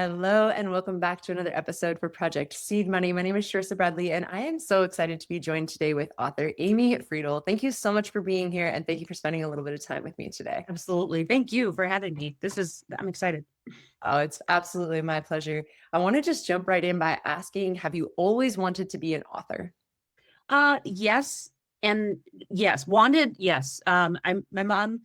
Hello, and welcome back to another episode for Project Seed Money. My name is Sharissa Bradley, and I am so excited to be joined today with author Amy Friedl. Thank you so much for being here, and thank you for spending a little bit of time with me today. Absolutely. Thank you for having me. I'm excited. Oh, it's absolutely my pleasure. I want to just jump right in by asking, have you always wanted to be an author? Yes. And yes, wanted. Yes. My mom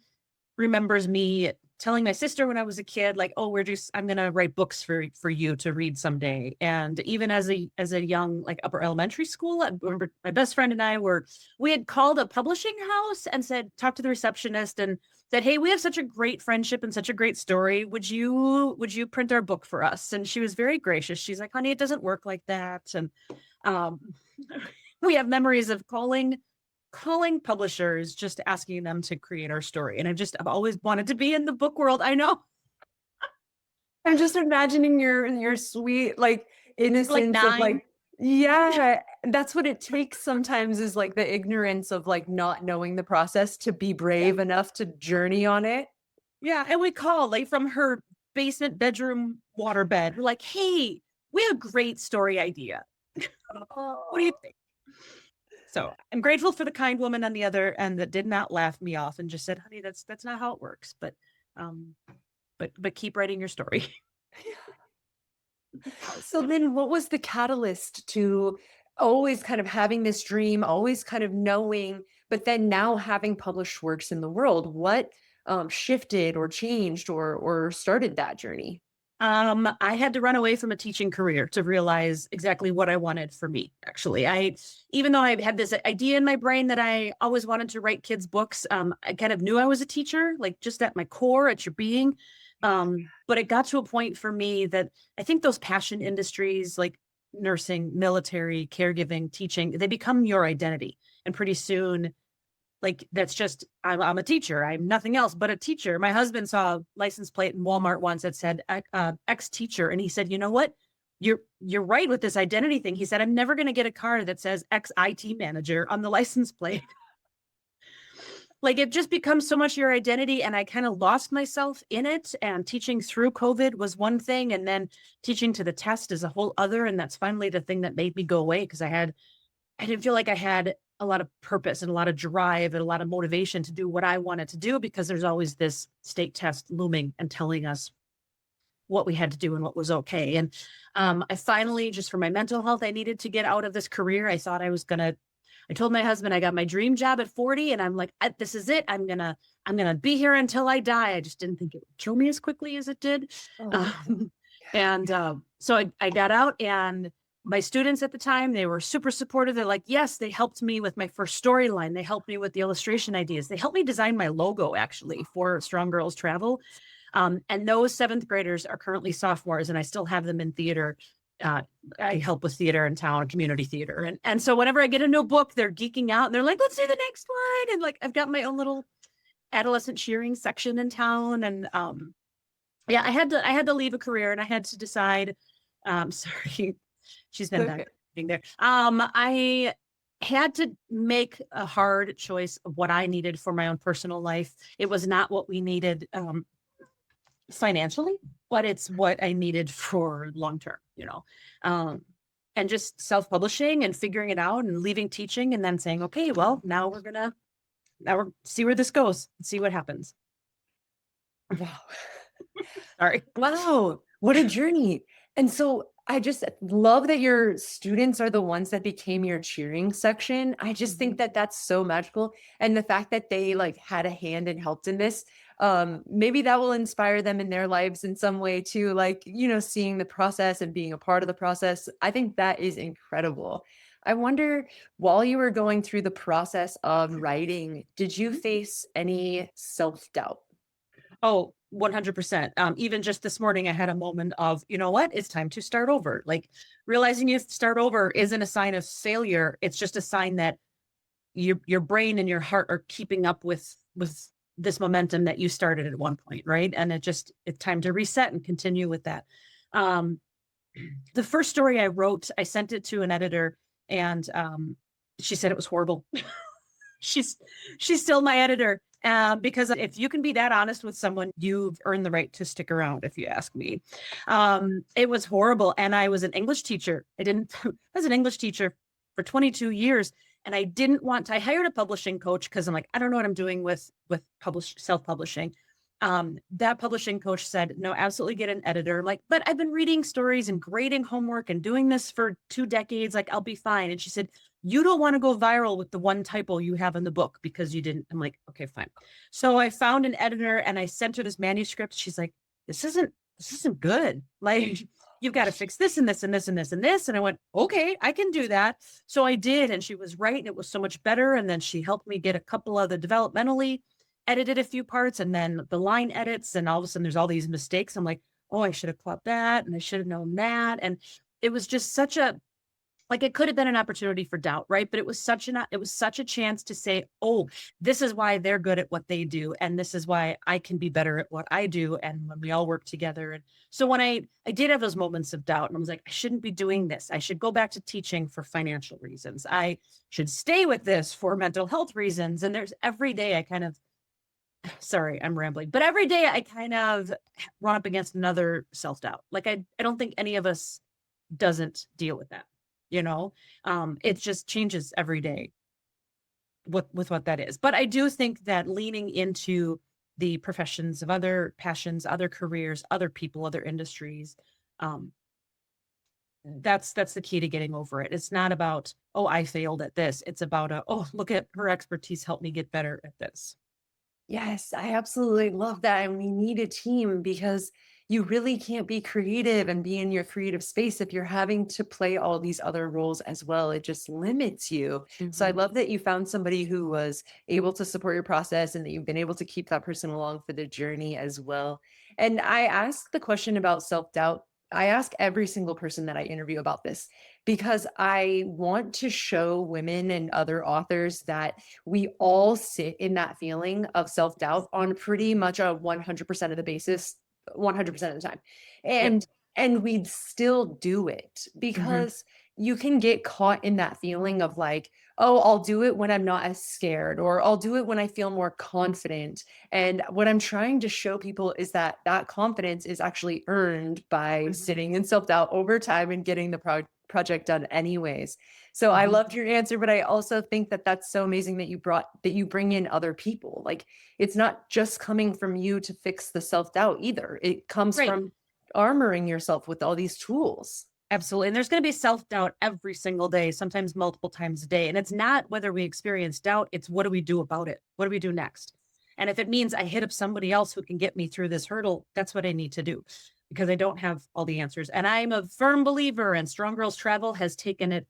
remembers me telling my sister when I was a kid, like, oh, I'm going to write books for you to read someday. And even as a young, like upper elementary school, I remember my best friend and we had called a publishing house and talked to the receptionist and said, hey, we have such a great friendship and such a great story. Would you print our book for us? And she was very gracious. She's like, honey, it doesn't work like that. And, um, we have memories of calling publishers, just asking them to create our story. And I've always wanted to be in the book world. I know. I'm just imagining your sweet like Like innocence of nine. like, yeah, that's what it takes sometimes is like the ignorance of like not knowing the process to be Yeah. brave enough to journey on it. Yeah. And we call like from her basement bedroom waterbed. We're like, hey, we have a great story idea. What do you Oh. think? So I'm grateful for the kind woman on the other end that did not laugh me off and just said, honey, that's not how it works. Um, but keep writing your story. So then what was the catalyst to always kind of having this dream, always kind of knowing, but then now having published works in the world? What shifted or changed or started that journey? I had to run away from a teaching career to realize exactly what I wanted for me. Actually, even though I had this idea in my brain that I always wanted to write kids' books, I kind of knew I was a teacher, like just at my core, at your being. But it got to a point for me that I think those passion industries like nursing, military, caregiving, teaching, they become your identity. And pretty soon, like that's just I'm a teacher. I'm nothing else but a teacher. My husband saw a license plate in Walmart once that said ex teacher, and he said, "You know what? You're right with this identity thing." He said, "I'm never going to get a car that says ex IT manager on the license plate." Like it just becomes so much your identity, and I kind of lost myself in it. And teaching through COVID was one thing, and then teaching to the test is a whole other. And that's finally the thing that made me go away because I didn't feel like I had a lot of purpose and a lot of drive and a lot of motivation to do what I wanted to do because there's always this state test looming and telling us what we had to do and what was okay. And I finally, just for my mental health, I needed to get out of this career. I told my husband I got my dream job at 40 and I'm like, this is it. I'm going to be here until I die. I just didn't think it would kill me as quickly as it did. Oh, Um, and so I got out and my students at the time, they were super supportive. They're like, yes, they helped me with my first storyline. They helped me with the illustration ideas. They helped me design my logo actually for Strong Girls Travel. And those seventh graders are currently sophomores and I still have them in theater. Uh, I help with theater in town, community theater. And so whenever I get a new book, they're geeking out and they're like, let's do the next one. And like, I've got my own little adolescent cheering section in town. And yeah, I had to leave a career and I had to decide, sorry, she's been okay. back there. I had to make a hard choice of what I needed for my own personal life. It was not what we needed financially, but it's what I needed for long term, and just self publishing and figuring it out and leaving teaching and then saying, okay, well, now we're see where this goes and see what happens. Wow. Sorry. Wow, what a journey. And so I just love that your students are the ones that became your cheering section. I just think Mhm. that that's so magical. And the fact that they like had a hand and helped in this, maybe that will inspire them in their lives in some way too, like, seeing the process and being a part of the process. I think that is incredible. I wonder, while you were going through the process of writing, did you face any self-doubt? Oh, 100%. Even just this morning, I had a moment of, you know what? It's time to start over. Like realizing you have to start over isn't a sign of failure. It's just a sign that your brain and your heart are keeping up with this momentum that you started at one point, right? And it's time to reset and continue with that. Um, the first story I wrote, I sent it to an editor, and she said it was horrible. she's she's still my editor, Because if you can be that honest with someone, you've earned the right to stick around, if you ask me. It was horrible. And I was an English teacher. I was an English teacher for 22 years. And I didn't want to, I hired a publishing coach because I'm like, I don't know what I'm doing with self-publishing. That publishing coach said, no, absolutely get an editor. Like, but I've been reading stories and grading homework and doing this for 2 decades. Like, I'll be fine. And she said, you don't want to go viral with the one typo you have in the book because you didn't. I'm like, okay, fine. So I found an editor and I sent her this manuscript. She's like, this isn't good. Like, you've got to fix this and this and this and this and this. And I went, okay, I can do that. So I did. And she was right. And it was so much better. And then she helped me get a couple of the developmentally edited a few parts and then the line edits. And all of a sudden there's all these mistakes. I'm like, oh, I should have caught that. And I should have known that. And it was just such a, like, it could have been an opportunity for doubt, right? But it was such a chance to say, oh, this is why they're good at what they do. And this is why I can be better at what I do. And when we all work together. And so when I did have those moments of doubt and I was like, I shouldn't be doing this. I should go back to teaching for financial reasons. I should stay with this for mental health reasons. And there's every day I kind of, sorry, I'm rambling, but every day I kind of run up against another self-doubt. Like I don't think any of us doesn't deal with that, you know? It just changes every day with what that is. But I do think that leaning into the professions of other passions, other careers, other people, other industries, um, that's the key to getting over it. It's not about, oh, I failed at this. It's about, oh, look at her expertise helped me get better at this. Yes, I absolutely love that. And we need a team because you really can't be creative and be in your creative space if you're having to play all these other roles as well. It just limits you. So I Mhm. love that you found somebody who was able to support your process and that you've been able to keep that person along for the journey as well. And I asked the question about self doubt. I ask every single person that I interview about this because I want to show women and other authors that we all sit in that feeling of self-doubt on pretty much a 100% of the basis 100% of the time. Yep. And we'd still do it Mhm. because you can get caught in that feeling of like, oh, I'll do it when I'm not as scared, or I'll do it when I feel more confident. And what I'm trying to show people is that that confidence is actually earned by Mhm. sitting in self-doubt over time and getting the project done anyways. So I Mhm. loved your answer, but I also think that that's so amazing that you bring in other people. Like, it's not just coming from you to fix the self-doubt either. It comes Right. from armoring yourself with all these tools. Absolutely. And there's going to be self doubt every single day, sometimes multiple times a day. And it's not whether we experience doubt, it's what do we do about it? What do we do next? And if it means I hit up somebody else who can get me through this hurdle, that's what I need to do because I don't have all the answers. And I'm a firm believer, and Strong Girls Travel has taken it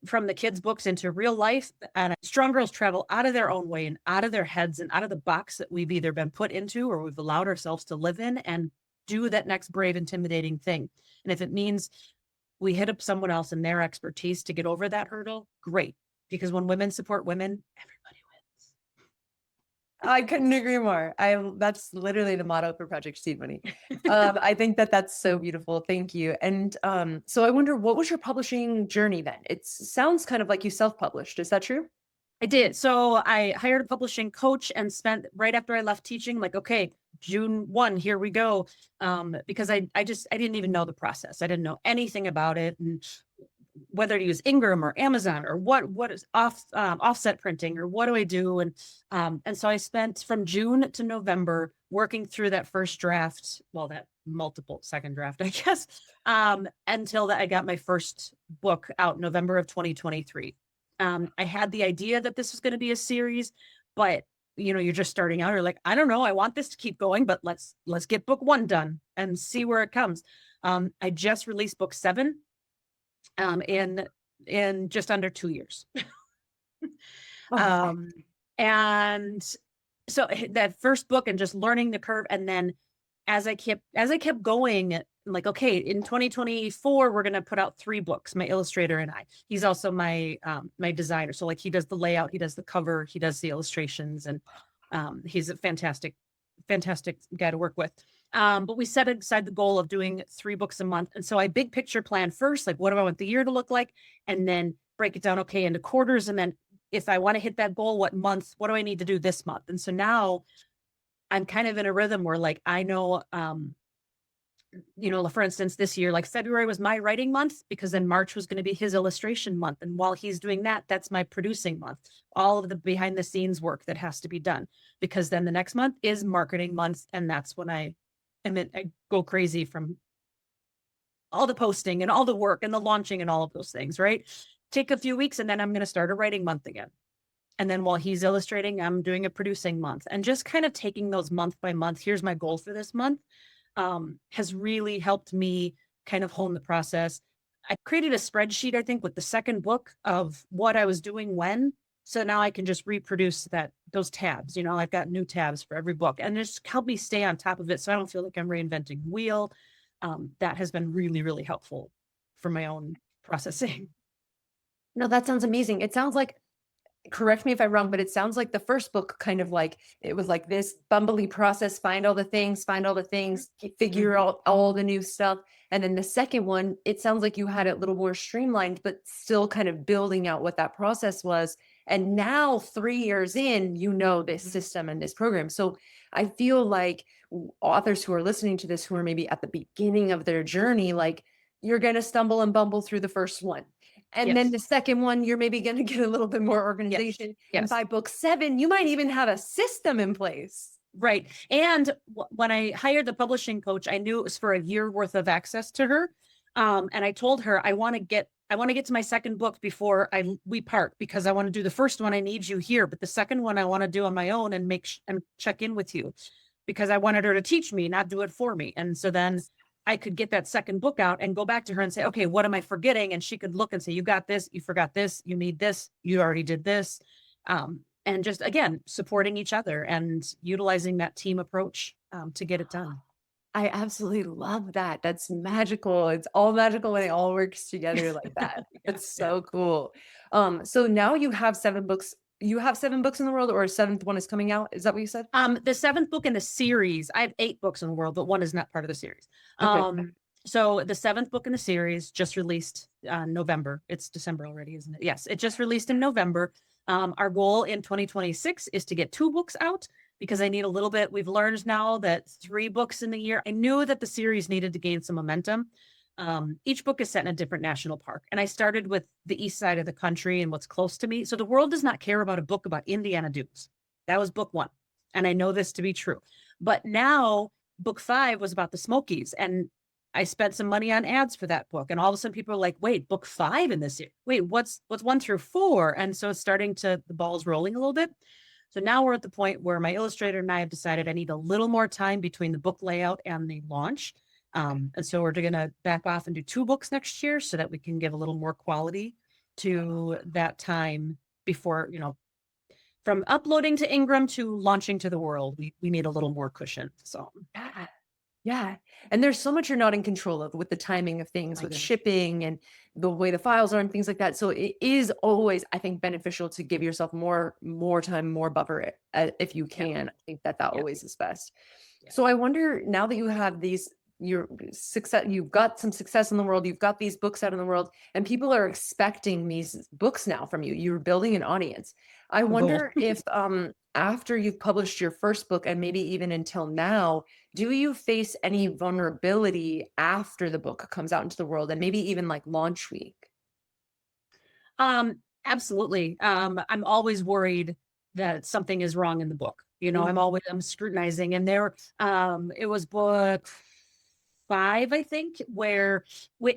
from the kids' books into real life. And strong girls travel out of their own way and out of their heads and out of the box that we've either been put into or we've allowed ourselves to live in and do that next brave, intimidating thing. And if it means we hit up someone else and their expertise to get over that hurdle, great. Because when women support women, everybody I couldn't agree more. That's literally the motto for Project Seed Money. I think that that's so beautiful. Thank you. And so I wonder, what was your publishing journey then? It sounds kind of like you self-published. Is that true? I did. So I hired a publishing coach and spent right after I left teaching, like, okay, June 1, here we go. Because I didn't even know the process. I didn't know anything about it. And whether to use Ingram or Amazon or what is offset printing or what do I do? And so I spent from June to November working through that first draft, well, that multiple second draft, I guess, until that I got my first book out November of 2023. I had the idea that this was going to be a series, but you're just starting out. You're like, I don't know, I want this to keep going, but let's get book 1 done and see where it comes. I just released book 7 in just under 2 years. Oh, Um, and so that first book and just learning the curve. And then as I kept going, like, okay, in 2024, we're going to put out 3 books, my illustrator and I. He's also my designer. So like he does the layout, he does the cover, he does the illustrations, and he's a fantastic guy to work with. But we set aside the goal of doing 3 books a month. And so I big picture plan first, like what do I want the year to look like? And then break it down, okay, into quarters and then if I want to hit that goal, what do I need to do this month? And so now I'm kind of in a rhythm where like, I know, for instance, this year, like February was my writing month because then March was going to be his illustration month. And while he's doing that, that's my producing month, all of the behind the scenes work that has to be done, because then the next month is marketing month. And that's when I go crazy from all the posting and all the work and the launching and all of those things, right? Take a few weeks and then I'm going to start a writing month again. And then while he's illustrating, I'm doing a producing month, and just kind of taking those month by month. Here's my goal for this month, has really helped me kind of hone the process. I created a spreadsheet, I think, with the second book of what I was doing when. So now I can just reproduce those tabs. I've got new tabs for every book, and just help me stay on top of it so I don't feel like I'm reinventing the wheel. That has been really, really helpful for my own processing. No, that sounds amazing. It sounds like, correct me if I'm wrong, but it sounds like the first book kind of like it was like this bumbly process, find all the things, figure Mhm. out all the new stuff. And then the second one, it sounds like you had it a little more streamlined, but still kind of building out what that process was. And now 3 years in, this system and this program. So I feel like authors who are listening to this, who are maybe at the beginning of their journey, like you're going to stumble and bumble through the first one. And then Yes. the second one, you're maybe going to get a little bit more Yes. organization. And Yes. by book 7, you might even have a system in place. Right. And when I hired the publishing coach, I knew it was for a year worth of access to her. And I told her, I want to get to my second book before we part, because I want to do the first one. I need you here, but the second one I want to do on my own and and check in with you, because I wanted her to teach me, not do it for me. And so then I could get that second book out and go back to her and say, okay, what am I forgetting? And she could look and say, you got this, you forgot this, you need this, you already did this. And just, again, supporting each other and utilizing that team approach, to get it done. I absolutely love that. That's magical. It's all magical when it all works together like that. Yeah, It's yeah. so cool. So now you have 7 books. You have 7 books in the world, or a seventh one is coming out. Is that what you said? The seventh book in the series, I have 8 books in the world, but one is not part of the series. Okay. So the seventh book in the series just released November. It's December already, isn't it? Yes, it just released in November. Our goal in 2026 is to get 2 books out, because I need a little bit. We've learned now that 3 books in the year. I knew that the series needed to gain some momentum. Each book is set in a different national park, and I started with the east side of the country and what's close to me. So the world does not care about a book about Indiana dunes. That was book 1, and I know this to be true. But now book 5 was about the Smokies, and I spent some money on ads for that book, and all of a sudden people are like, wait, book 5 in this year. Wait, what's 1 through 4? And so it's the ball's rolling a little bit. So now we're at the point where my illustrator and I have decided I need a little more time between the book layout and the launch. And so we're going to back off and do 2 books next year, so that we can give a little more quality to that time before, from uploading to Ingram to launching to the world. We need a little more cushion. So Yeah. Yeah. And there's so much you're not in control of with the timing of things, my with goodness. shipping and the way the files are and things like that. So it is always, I think, beneficial to give yourself more time, more buffer, if you Yeah. can. I think that Yeah. always is best. Yeah. So I wonder, now that you have your success, you've got some success in the world, you've got these books out in the world, and people are expecting these books now from you. You're building an audience. I Goal. wonder if after you've published your first book, and maybe even until now, do you face any vulnerability after the book comes out into the world, and maybe even like launch week? Absolutely. I'm always worried that something is wrong in the book. Mhm. I'm scrutinizing, and it was book 5, I think,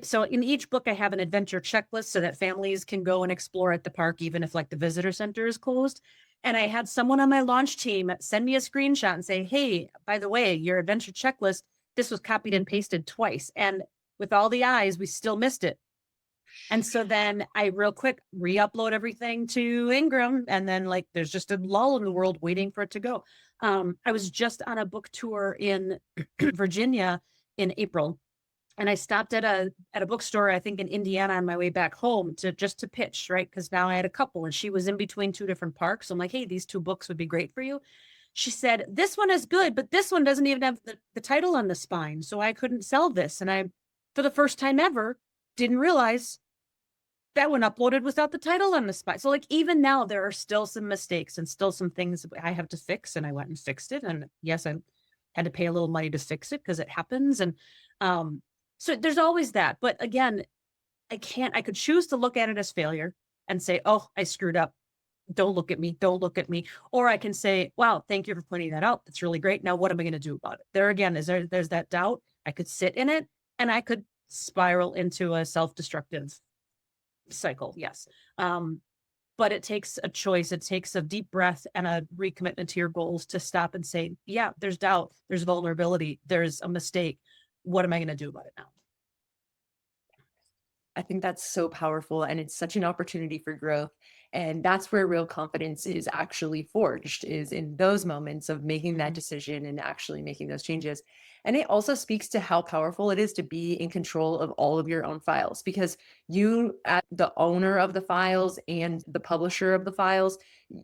so in each book, I have an adventure checklist so that families can go and explore at the park, even if like the visitor center is closed. And I had someone on my launch team send me a screenshot and say, hey, by the way, your adventure checklist, this was copied and pasted twice. And with all the eyes, we still missed it. And so then I real quick re-upload everything to Ingram, and then like there's just a lull in the world waiting for it to go. I was just on a book tour in Virginia in April, and I stopped at a bookstore, I think in Indiana, on my way back home to pitch, right? Because now I had a couple, and she was in between 2 different parks. I'm like, hey, these 2 books would be great for you. She said, this one is good, but this one doesn't even have the title on the spine, so I couldn't sell this. And I, for the first time ever, didn't realize that one uploaded without the title on the spot. So like even now there are still some mistakes and still some things I have to fix, and I went and fixed it. And yes, I had to pay a little money to fix it because it happens. And um, so there's always that. But again, I could choose to look at it as failure and say, oh, I screwed up. Don't look at me. Don't look at me. Or I can say, wow, thank you for pointing that out. That's really great. Now, what am I going to do about it? There again, there's that doubt. I could sit in it and I could spiral into a self-destructive cycle. Yes. But it takes a choice. It takes a deep breath and a recommitment to your goals to stop and say, yeah, there's doubt. There's vulnerability. There's a mistake. What am I going to do about it now? I think that's so powerful and it's such an opportunity for growth. And that's where real confidence is actually forged, is in those moments of making that Mhm. decision and actually making those changes. And it also speaks to how powerful it is to be in control of all of your own files, because you, as the owner of the files and the publisher of the files,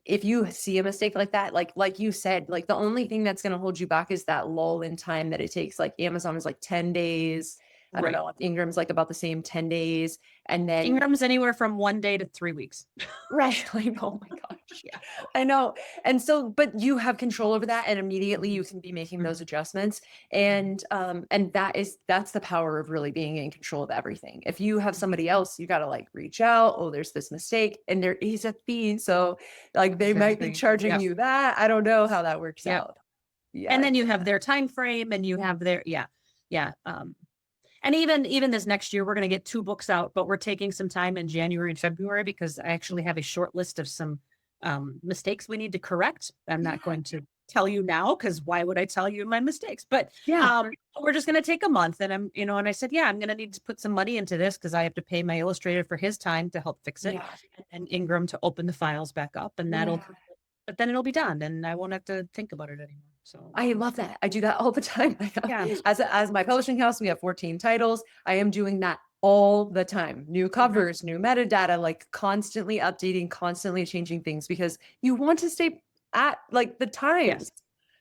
if you see a mistake like that, like you said, like the only thing that's going to hold you back is that lull in time that it takes. Like Amazon is like 10 days. I don't Right. know. Ingram's like about the same 10 days. And then, Ingram's anywhere from 1 day to 3 weeks. right. Like, oh my gosh. Yeah. I know. And so, but you have control over that. And immediately you can be making those Mhm. adjustments. Mhm. And that's the power of really being in control of everything. If you have somebody else, you got to like reach out. Oh, there's this mistake and there is a fee. So like they might be Exactly. charging Yep. you that. I don't know how that works Yep. out. Yeah. And then you have their time frame and you have their, yeah. Yeah. And even this next year, we're going to get 2 books out, but we're taking some time in January and February because I actually have a short list of some mistakes we need to correct. I'm Yeah. not going to tell you now because why would I tell you my mistakes? But Yeah. we're just going to take a month, and and I said, yeah, I'm going to need to put some money into this because I have to pay my illustrator for his time to help fix it, Yeah. and Ingram to open the files back up, and Yeah. but then it'll be done, and I won't have to think about it anymore. So I love that. I do that all the time. yeah, As my publishing house, we have 14 titles. I am doing that all the time. New mhm, covers, new metadata, like constantly updating, constantly changing things because you want to stay at like the yes, times.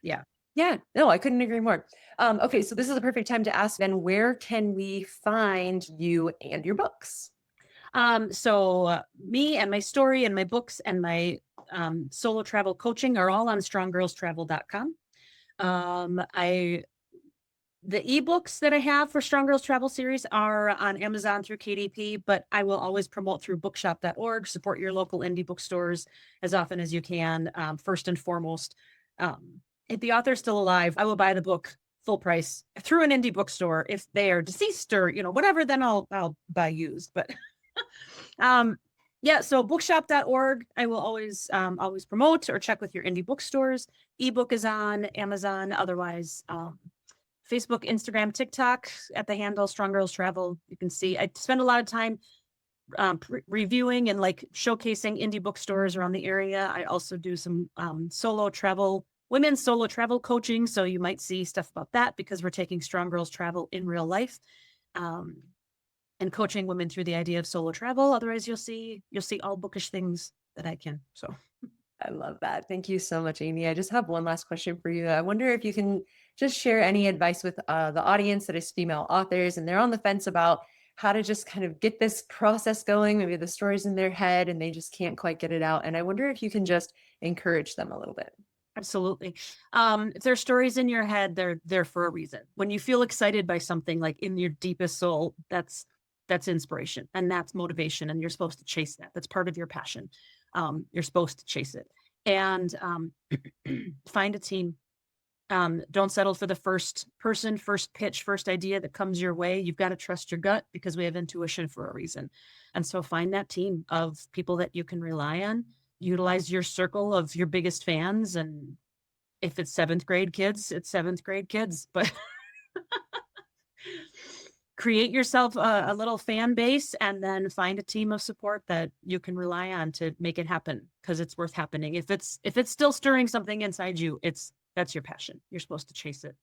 yeah. Yeah, no, I couldn't agree more. Okay, so this is a perfect time to ask then, where can we find you and your books? Me and my story and my books and my solo travel coaching are all on stronggirlstravel.com. I The ebooks that I have for Strong Girls Travel series are on Amazon through KDP, but I will always promote through bookshop.org. Support your local indie bookstores as often as you can. First and foremost, if the author's still alive, I will buy the book full price through an indie bookstore. If they are deceased or whatever, then I'll buy used. But um, yeah, so bookshop.org, I will always promote or check with your indie bookstores. Ebook is on Amazon, otherwise Facebook, Instagram, TikTok at the handle Strong Girls Travel. You can see I spend a lot of time reviewing and like showcasing indie bookstores around the area. I also do some women's solo travel coaching. So you might see stuff about that because we're taking Strong Girls Travel in real life. Um, and coaching women through the idea of solo travel. Otherwise, you'll see all bookish things that I can. So I love that. Thank you so much, Amy. I just have one last question for you. I wonder if you can just share any advice with the audience that is female authors and they're on the fence about how to just kind of get this process going. Maybe the story's in their head and they just can't quite get it out. And I wonder if you can just encourage them a little bit. absolutely. If there's stories in your head, they're there for a reason. When you feel excited by something like in your deepest soul, that's inspiration and that's motivation. And you're supposed to chase that. That's part of your passion. You're supposed to chase it. And find a team. Don't settle for the first person, first pitch, first idea that comes your way. You've got to trust your gut because we have intuition for a reason. And so find that team of people that you can rely on. Utilize your circle of your biggest fans. And if it's seventh grade kids, it's seventh grade kids. But create yourself a little fan base and then find a team of support that you can rely on to make it happen because it's worth happening. If it's still stirring something inside you, that's your passion. You're supposed to chase it.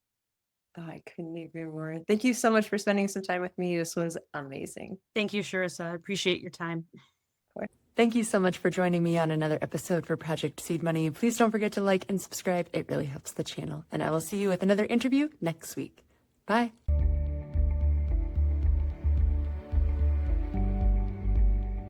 Oh, I couldn't agree more. Thank you so much for spending some time with me. This was amazing. Thank you, Sharissa. I appreciate your time. Thank you so much for joining me on another episode for Project Seed Money. Please don't forget to like and subscribe. It really helps the channel. And I will see you with another interview next week. Bye.